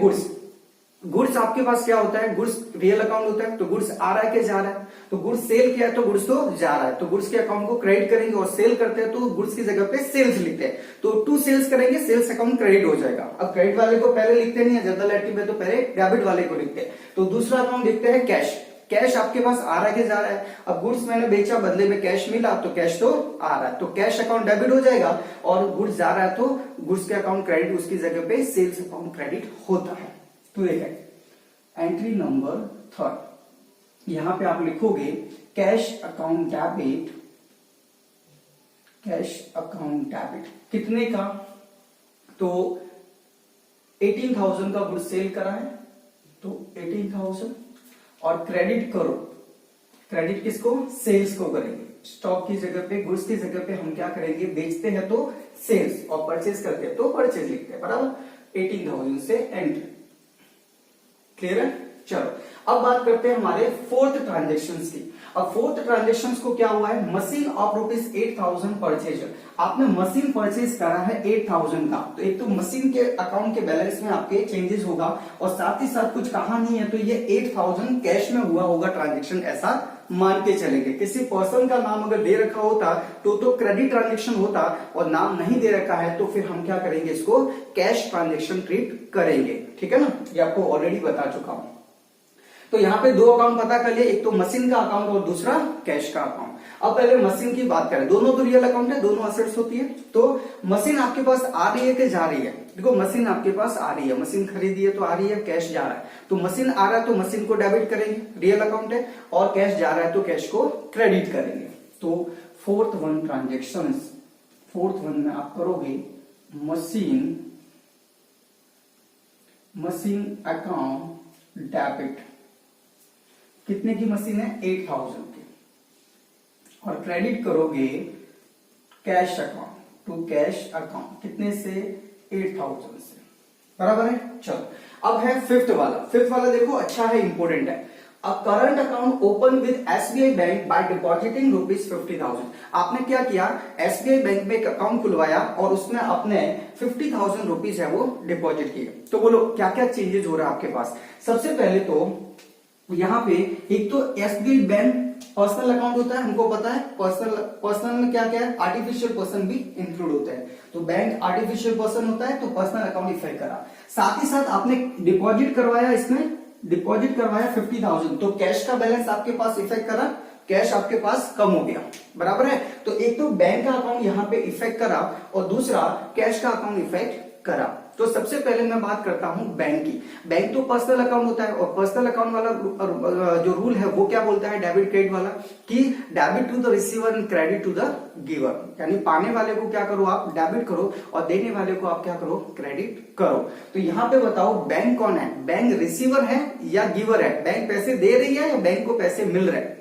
Speaker 1: गुड्स आपके पास क्या होता है, गुड्स रियल अकाउंट होता है, तो गुड्स आ रहा है कि जा रहा है, तो गुड्स सेल किया है तो गुड्स तो जा रहा है, तो गुड्स के अकाउंट को क्रेडिट करेंगे। और सेल करते हैं तो गुड्स की जगह पे सेल्स लिखते हैं, तो टू सेल्स करेंगे, सेल्स अकाउंट क्रेडिट हो जाएगा। अब क्रेडिट वाले को पहले लिखते नहीं है, जनरल एंट्री में तो पहले डेबिट वाले को लिखते हैं। तो दूसरा अकाउंट लिखते हैं कैश। कैश आपके पास आ रहा है कि जा रहा है, अब गुड्स मैंने बेचा, बदले में कैश मिला, तो कैश तो आ रहा है, तो कैश अकाउंट डेबिट हो जाएगा। और गुड्स जा रहा है तो गुड्स के अकाउंट क्रेडिट, उसकी जगह पे सेल्स अकाउंट क्रेडिट होता है। तो ये है एंट्री नंबर 3। यहां पे आप लिखोगे cash account debit, cash account debit कितने का, तो 18,000 का गुड्स सेल करा है, तो 18,000, और क्रेडिट करो, क्रेडिट किसको, सेल्स को करेंगे। स्टॉक की जगह पे, गुड्स की जगह पे हम क्या करेंगे, बेचते हैं तो सेल्स, और परचेज करते हैं तो परचेज लिखते हैं, बराबर। 18,000 से एंट्री, क्लियर है। चलो, अब बात करते हैं हमारे फोर्थ ट्रांजेक्शन की। अब फोर्थ ट्रांजेक्शन को क्या हुआ है, मशीन ऑफ ₹8,000 परचेज। आपने मशीन परचेज करा है 8,000 का, तो एक तो मशीन के अकाउंट के बैलेंस में आपके चेंजेस होगा, और साथ ही साथ कुछ कहा नहीं है, तो ये 8,000 कैश में हुआ होगा ट्रांजेक्शन, ऐसा मान के चलेंगे। किसी पर्सन का नाम अगर दे रखा होता तो क्रेडिट ट्रांजेक्शन होता, और नाम नहीं दे रखा है तो फिर हम क्या करेंगे, इसको कैश ट्रांजेक्शन ट्रीट करेंगे, ठीक है ना। ये आपको ऑलरेडी बता चुका हूं। तो यहाँ पे 2 अकाउंट पता कर लिए, एक तो मशीन का अकाउंट और दूसरा कैश का अकाउंट। अब पहले मशीन की बात करें, दोनों तो रियल अकाउंट है, दोनों असेट्स होती है। तो मशीन आपके पास आ रही है कि जा रही है, देखो मशीन आपके पास आ रही है, मशीन खरीदी है तो आ रही है, कैश जा रहा है, तो मशीन आ रहा है तो मशीन को डेबिट करेंगे, रियल अकाउंट है, और कैश जा रहा है तो कैश को क्रेडिट करेंगे। तो फोर्थ वन में आप करोगे मशीन अकाउंट डेबिट। कितने की मशीन है, 8,000 की, और क्रेडिट करोगे cash account to cash account, कितने से 8,000 से, बराबर है। चलो अब है फिफ्थ वाला देखो अच्छा है, इंपोर्टेंट है। A current account open with SBI bank by depositing ₹50,000। आपने क्या किया, एसबीआई बैंक में एक अकाउंट खुलवाया और उसमें अपने 50,000 रुपीज है वो डिपॉजिट किए। तो बोलो क्या क्या चेंजेस हो रहा है आपके पास। सबसे पहले तो यहाँ पे एक तो एसबीआई बैंक पर्सनल अकाउंट होता है, हमको पता है। पर्सनल में क्या क्या है, आर्टिफिशियल पर्सन भी इंक्लूड होता है। तो बैंक आर्टिफिशियल पर्सन होता है तो पर्सनल अकाउंट इफेक्ट करा। साथ ही साथ आपने डिपॉजिट करवाया, इसमें डिपॉजिट करवाया 50,000, तो कैश का बैलेंस आपके पास इफेक्ट करा, कैश आपके पास कम हो गया, बराबर है। तो एक तो बैंक का अकाउंट यहाँ पे इफेक्ट करा और दूसरा कैश का अकाउंट इफेक्ट करा। तो सबसे पहले मैं बात करता हूं बैंक की। बैंक तो पर्सनल अकाउंट होता है और पर्सनल अकाउंट वाला जो रूल है वो क्या बोलता है, डेबिट क्रेडिट वाला, कि debit to the receiver and credit to the giver. यानी पाने वाले को क्या करो आप, डेबिट करो, और देने वाले को आप क्या करो, क्रेडिट करो। तो यहाँ पे बताओ बैंक कौन है, बैंक रिसीवर है या गिवर है, बैंक पैसे दे रही है या बैंक को पैसे मिल रहे हैं।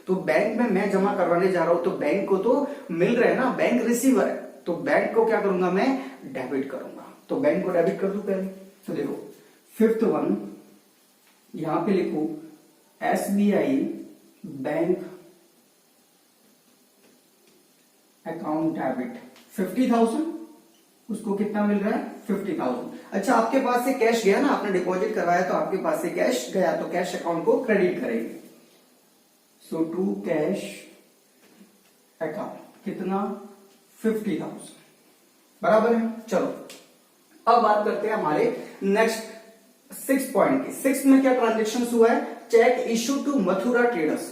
Speaker 1: तो बैंक में मैं जमा करवाने जा रहा हूं तो बैंक को तो मिल रहे हैं ना, बैंक रिसीवर है, तो बैंक को क्या करूंगा मैं, डेबिट करूंगा। तो बैंक को डेबिट कर दू पहले। तो देखो फिफ्थ वन यहां पे लिखो, एसबीआई बैंक अकाउंट डेबिट 50,000, उसको कितना मिल रहा है, 50,000। अच्छा आपके पास से कैश गया ना, आपने डिपॉजिट करवाया तो आपके पास से कैश गया, तो कैश अकाउंट को क्रेडिट करेंगे। सो टू कैश अकाउंट कितना, 50,000, बराबर है। चलो अब बात करते हैं हमारे नेक्स्ट 6 पॉइंट की। 6 में क्या ट्रांजेक्शन हुआ है, cheque issue to Mathura traders.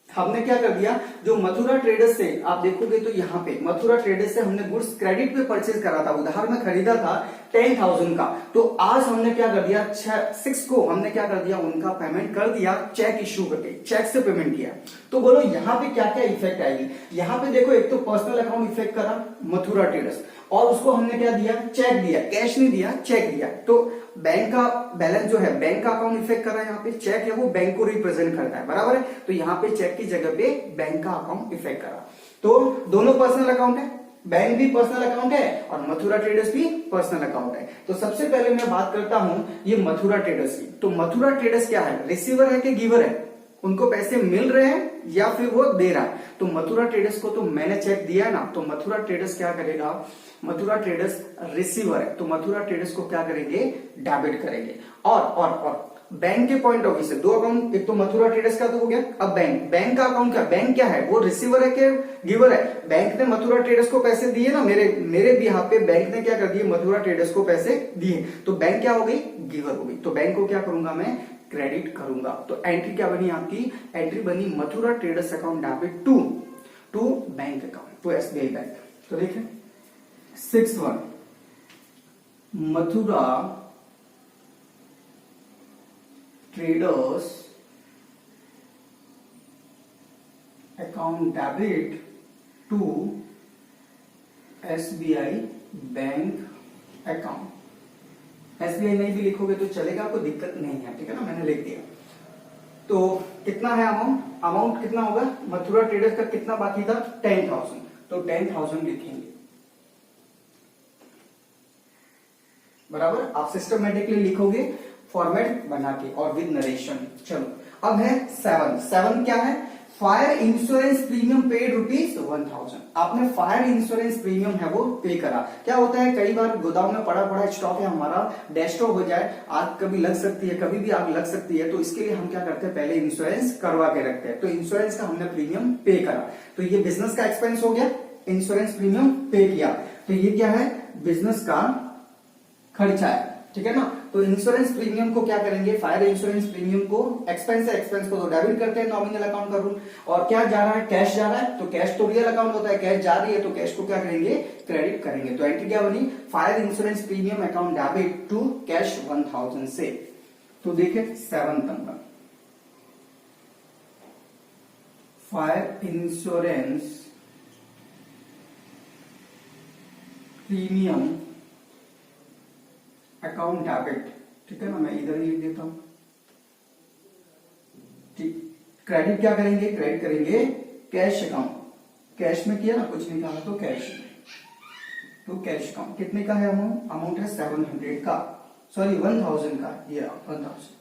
Speaker 1: हमने क्या कर दिया, जो मथुरा ट्रेडर्स से आप देखोगे तो यहाँ पे मथुरा ट्रेडर्स से हमने गुड्स क्रेडिट पे परचेज करा था, उधार में खरीदा था 10,000 का। तो आज हमने क्या कर दिया, 6 को हमने क्या कर दिया, उनका पेमेंट कर दिया, चेक इशू करके चेक से पेमेंट किया। तो बोलो यहाँ पे क्या क्या इफेक्ट आएगी। यहाँ पे देखो एक तो पर्सनल अकाउंट इफेक्ट करा मथुरा ट्रेडर्स, और उसको हमने क्या दिया, चेक दिया, कैश नहीं दिया, चेक दिया। तो बैंक का बैलेंस जो है, बैंक का अकाउंट इफेक्ट कर रहा है, यहाँ पे चेक है वो बैंक को रिप्रेजेंट करता है, बराबर है। तो यहाँ पे चेक की जगह पे बैंक का अकाउंट इफेक्ट करा। तो दोनों पर्सनल अकाउंट है, बैंक भी पर्सनल अकाउंट है और मथुरा ट्रेडर्स भी पर्सनल अकाउंट है। तो सबसे पहले मैं बात करता हूं ये मथुरा ट्रेडर्स की। तो मथुरा ट्रेडर्स क्या है, रिसीवर है कि गिवर है, उनको पैसे मिल रहे हैं या फिर वो दे रहा है। तो मथुरा ट्रेडर्स को तो मैंने चेक दिया है ना, तो मथुरा ट्रेडर्स क्या करेगा, मथुरा ट्रेडर्स रिसीवर है तो मथुरा ट्रेडर्स को क्या करेंगे, डेबिट करेंगे। और बैंक के पॉइंट ऑफ व्यू से दो अकाउंट, एक तो मथुरा ट्रेडर्स का तो हो गया। अब बैंक का अकाउंट क्या, बैंक क्या है, वो रिसीवर है कि गिवर है। बैंक ने मथुरा ट्रेडर्स को पैसे दिए ना, मेरे बिहाफ पे बैंक ने क्या कर दिए, मथुरा ट्रेडर्स को पैसे दिए, तो बैंक क्या हो गई, गिवर हो गई। तो बैंक को क्या करूंगा मैं, क्रेडिट करूंगा। तो एंट्री क्या बनी आपकी, एंट्री बनी Mathura traders account debit to bank account, to SBI bank. तो देखें 6 1 Mathura traders account debit to SBI bank account. SBI नहीं भी लिखोगे तो चलेगा, कोई दिक्कत नहीं है, ठीक है ना, मैंने लिख दिया। तो कितना है अमाउंट कितना होगा, मथुरा ट्रेडर्स का कितना बाकी था, 10,000, तो 10,000 लिखेंगे, बराबर। आप सिस्टमेटिकली लिखोगे फॉर्मेट बना के और विद नरेशन। चलो अब है 7 क्या है, फायर इंश्योरेंस प्रीमियम पेड ₹1,000। आपने फायर इंश्योरेंस प्रीमियम है वो पे करा। क्या होता है, कई बार गोदाम में पड़ा स्टॉक है हमारा, डेस्ट्रॉय हो जाए, आग कभी लग सकती है, कभी भी आग लग सकती है, तो इसके लिए हम क्या करते हैं, पहले इंश्योरेंस करवा के रखते हैं। तो इंश्योरेंस का हमने प्रीमियम पे करा, तो ये बिजनेस का एक्सपेंस हो गया, इंश्योरेंस प्रीमियम पे किया, तो ये क्या है, बिजनेस का खर्चा है, ठीक है ना। तो इंश्योरेंस प्रीमियम को क्या करेंगे, फायर इंश्योरेंस प्रीमियम को एक्सपेंस है, एक्सपेंस को तो डेबिट करते हैं, नॉमिनल अकाउंट का रूल। और क्या जा रहा है, कैश जा रहा है, तो कैश तो रियल अकाउंट होता है, कैश जा रही है तो कैश को क्या करेंगे, क्रेडिट करेंगे। तो एंट्री क्या बनी, fire insurance premium account debit to cash 1,000 से। तो देखे 7 नंबर, fire insurance premium account debit, ठीक है ना, मैं इधर ही लिख देता हूं, ठीक। क्रेडिट क्या करेंगे, क्रेडिट करेंगे कैश अकाउंट कैश में किया ना, कुछ नहीं कहा तो कैश में, तो कैश अकाउंट कितने का है अमाउंट, अमाउंट है 700 का, सॉरी 1000 का, ये 1000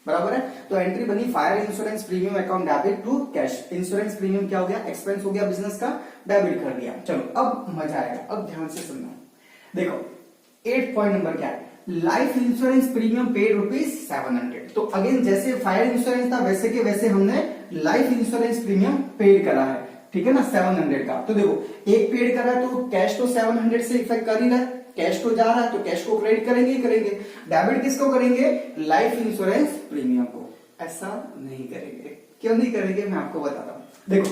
Speaker 1: बराबर है। तो एंट्री बनी fire insurance premium account debit to cash, insurance premium क्या हो गया, एक्सपेंस हो गया बिजनेस का, डेबिट कर दिया। चलो अब मजा आएगा, अब ध्यान से सुनना। देखो 8 पॉइंट नंबर क्या है, लाइफ इंश्योरेंस प्रीमियम पेड ₹700। तो अगेन जैसे फायर इंश्योरेंस था वैसे के वैसे हमने लाइफ इंश्योरेंस प्रीमियम पेड करा है, ठीक है ना, 700 का। तो देखो एक पेड करा है तो कैश तो 700 से इफेक्ट कर ही रहा है, कैश तो जा रहा है तो कैश को क्रेडिट करेंगे ही करेंगे। डेबिट किसको करेंगे, लाइफ इंश्योरेंस प्रीमियम को। ऐसा नहीं करेंगे, क्यों नहीं करेंगे मैं आपको बताता हूं। देखो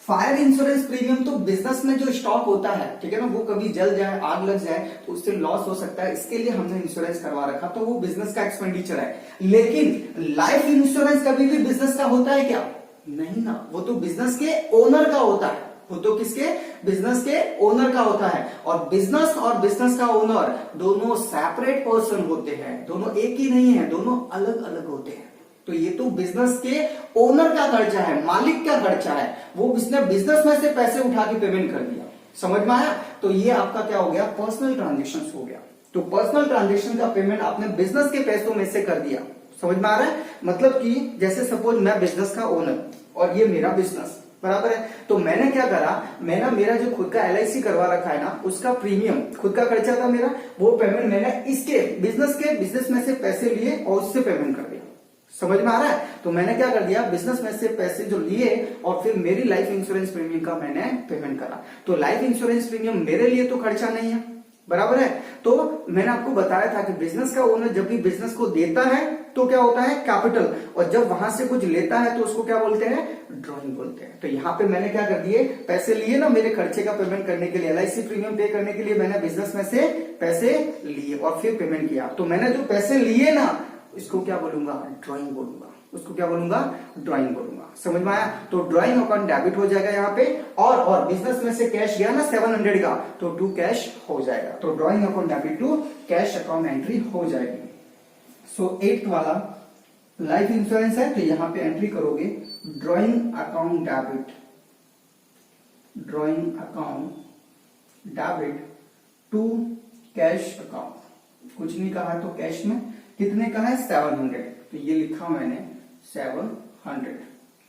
Speaker 1: फायर इंश्योरेंस प्रीमियम तो बिजनेस में जो स्टॉक होता है, ठीक है ना, वो कभी जल जाए, आग लग जाए तो उससे लॉस हो सकता है, इसके लिए हमने इंश्योरेंस करवा रखा, तो वो बिजनेस का एक्सपेंडिचर है। लेकिन लाइफ इंश्योरेंस कभी भी बिजनेस का होता है क्या, नहीं ना, वो तो बिजनेस के ओनर का होता है, वो तो किसके, बिजनेस के ओनर का होता है। और बिजनेस का ओनर दोनों सेपरेट पर्सन होते हैं, दोनों एक ही नहीं है, दोनों अलग अलग होते हैं। तो ये तो बिजनेस के ओनर का खर्चा है, मालिक का खर्चा है, वो उसने बिजनेस में से पैसे उठा के पेमेंट कर दिया, समझ में आया। तो ये आपका क्या हो गया, पर्सनल ट्रांजेक्शन हो गया। तो पर्सनल ट्रांजेक्शन का पेमेंट आपने बिजनेस के पैसों में से कर दिया, समझ में आ रहा है। मतलब कि जैसे सपोज मैं बिजनेस का ओनर और ये मेरा बिजनेस, बराबर है। तो मैंने क्या करा, मैंने मेरा जो खुद का LIC करवा रखा है ना, उसका प्रीमियम खुद का खर्चा था मेरा, वो पेमेंट मैंने इसके बिजनेस में से पैसे लिए और उससे पेमेंट कर दिया, समझ में आ रहा है। तो मैंने क्या कर दिया, बिजनेस में से पैसे जो लिए और फिर मेरी लाइफ इंश्योरेंस प्रीमियम का मैंने पेमेंट करा। तो लाइफ इंश्योरेंस प्रीमियम मेरे लिए तो खर्चा नहीं है, बराबर है। तो मैंने आपको बताया था कि बिजनेस का ओनर जब भी बिजनेस को देता है तो क्या होता है, कैपिटल, और जब वहां से कुछ लेता है तो उसको क्या बोलते हैं, ड्रॉइंग बोलते हैं। तो यहाँ पे मैंने क्या कर दिए, पैसे लिए ना मेरे खर्चे का पेमेंट करने के लिए, LIC प्रीमियम पे करने के लिए मैंने बिजनेस में से पैसे लिए और फिर पेमेंट किया। तो मैंने जो पैसे लिए ना, इसको क्या बोलूंगा, ड्रॉइंग बोलूंगा, उसको क्या बोलूंगा, ड्रॉइंग बोलूंगा, समझ में आया। तो ड्रॉइंग अकाउंट डेबिट हो जाएगा यहाँ पे, और बिजनेस में से कैश गया ना 700 का, तो टू कैश हो जाएगा। तो drawing account debit to cash account entry हो जाएगी। सो 8th वाला लाइफ इंश्योरेंस है, तो यहां पे एंट्री करोगे drawing account debit, drawing account debit to cash account. कुछ नहीं कहा तो कैश में कितने का है, 700, तो ये लिखा मैंने 700,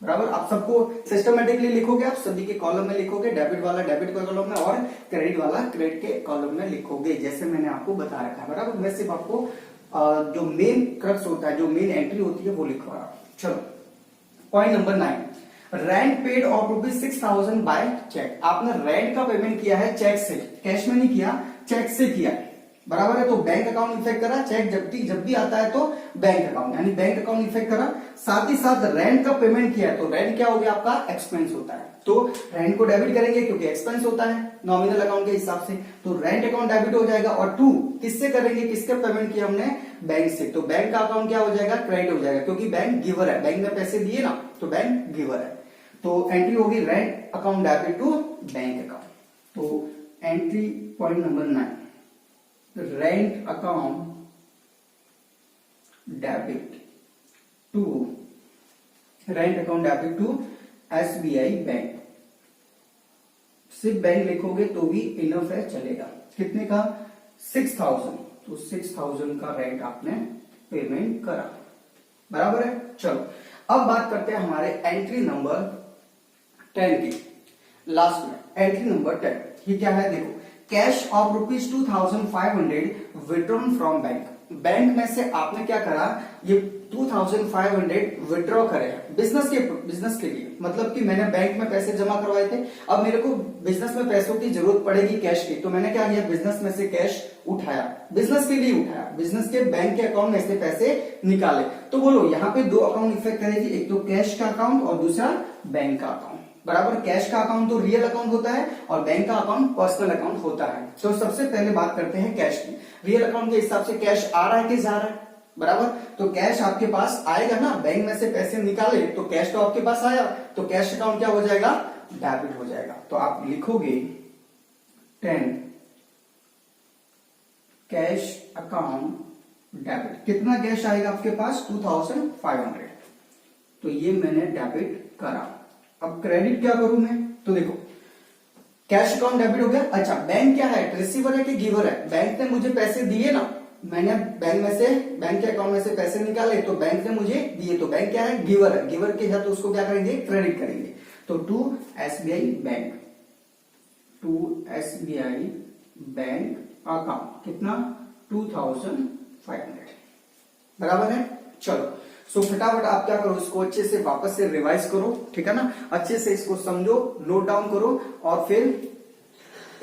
Speaker 1: बराबर। आप सबको सिस्टमेटिकली लिखोगे, आप सभी के कॉलम में लिखोगे, डेबिट वाला डेबिट के कॉलम में और क्रेडिट वाला क्रेडिट के कॉलम में लिखोगे, जैसे मैंने आपको बता रखा है, बराबर। मैं सिर्फ आपको जो मेन क्रक्स होता है, जो मेन एंट्री होती है वो लिखवा रहा हूं। चलो point number 9, rent paid of ₹6000 by cheque. आपने रेंट का पेमेंट किया है चेक से, कैश में नहीं किया, चेक से किया है, बराबर है। तो बैंक अकाउंट इफेक्ट करा, चेक जब भी आता है तो बैंक अकाउंट, यानी बैंक अकाउंट इफेक्ट करा। साथ ही साथ रेंट का पेमेंट किया है, तो रेंट क्या हो गया आपका, एक्सपेंस होता है, तो रेंट को डेबिट करेंगे क्योंकि एक्सपेंस होता है नॉमिनल अकाउंट के हिसाब से, तो रेंट अकाउंट डेबिट हो जाएगा। और 2 किससे करेंगे, किसके पेमेंट किया हमने, बैंक से, तो बैंक का अकाउंट क्या हो जाएगा, क्रेडिट हो जाएगा, क्योंकि बैंक गिवर है, बैंक ने पैसे दिए ना, तो बैंक गिवर है। तो एंट्री होगी rent account debit to bank account. तो entry point number 9, rent account debit to SBI bank. सिर्फ बैंक लिखोगे तो भी इनफ है, चलेगा। कितने का, 6000, तो 6000 का रेंट आपने पेमेंट करा, बराबर है। चलो अब बात करते हैं हमारे एंट्री नंबर 10 की, लास्ट में एंट्री नंबर 10। ये क्या है, देखो, cash of ₹2500 withdrawn from bank. Bank में से आपने क्या करा, ये 2500 विड्रॉ करे बिजनेस के लिए, मतलब कि मैंने बैंक में पैसे जमा करवाए थे, अब मेरे को बिजनेस में पैसों की जरूरत पड़ेगी कैश की, तो मैंने क्या किया, बिजनेस में से कैश उठाया, बिजनेस के लिए उठाया, बिजनेस के बैंक के अकाउंट में से पैसे निकाले। तो बोलो यहाँ पे 2 अकाउंट इफेक्ट करेगी, एक तो कैश का अकाउंट और दूसरा बैंक का अकाउंट, बराबर। कैश का अकाउंट तो रियल अकाउंट होता है और बैंक का अकाउंट पर्सनल अकाउंट होता है। तो सबसे पहले बात करते हैं कैश की। रियल अकाउंट के हिसाब से कैश आ रहा है कि जा रहा है, बराबर। तो कैश आपके पास आएगा ना, बैंक में से पैसे निकाले तो कैश तो आपके पास आया, तो कैश अकाउंट क्या हो जाएगा, डेबिट हो जाएगा। तो आप लिखोगे 10 कैश अकाउंट डेबिट। कितना कैश आएगा आपके पास, 2500, तो ये मैंने डेबिट करा। अब क्रेडिट क्या करूं मैं, तो देखो कैश अकाउंट डेबिट हो गया। अच्छा बैंक क्या है, रिसीवर है कि गिवर है, बैंक ने मुझे पैसे दिए ना, मैंने बैंक के अकाउंट में से पैसे निकाले तो बैंक ने मुझे दिए, तो बैंक क्या है, गिवर है, गिवर के साथ तो उसको क्या करेंगे, क्रेडिट करेंगे। तो to SBI bank, to SBI bank account कितना 2500 बराबर है। चलो सो फटाफट आप क्या करो, इसको अच्छे से वापस से रिवाइज करो, ठीक है ना, अच्छे से इसको समझो, नोट डाउन करो, और फिर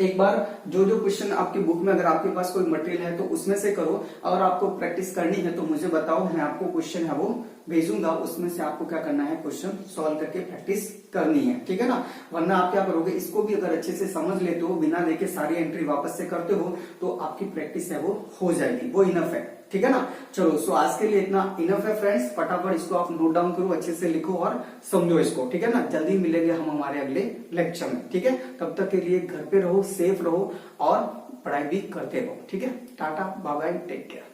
Speaker 1: एक बार जो जो क्वेश्चन आपकी बुक में अगर आपके पास कोई मटेरियल है तो उसमें से करो। अगर आपको प्रैक्टिस करनी है तो मुझे बताओ, मैं आपको क्वेश्चन है वो भेजूंगा, उसमें से आपको क्या करना है, क्वेश्चन सॉल्व करके प्रैक्टिस करनी है, ठीक है ना। वरना आप क्या करोगे, इसको भी अगर अच्छे से समझ लेते हो, बिना देखे सारी एंट्री वापस से करते हो, तो आपकी प्रैक्टिस है वो हो जाएगी, वो इनफ है, ठीक है ना। चलो सो आज के लिए इतना इनफ है फ्रेंड्स, फटाफट इसको आप नोट डाउन करो, अच्छे से लिखो और समझो इसको, ठीक है ना। जल्दी मिलेंगे हम हमारे अगले लेक्चर में, ठीक है। तब तक के लिए घर पे रहो, सेफ रहो और पढ़ाई भी करते रहो, ठीक है। Tata bye bye, take care.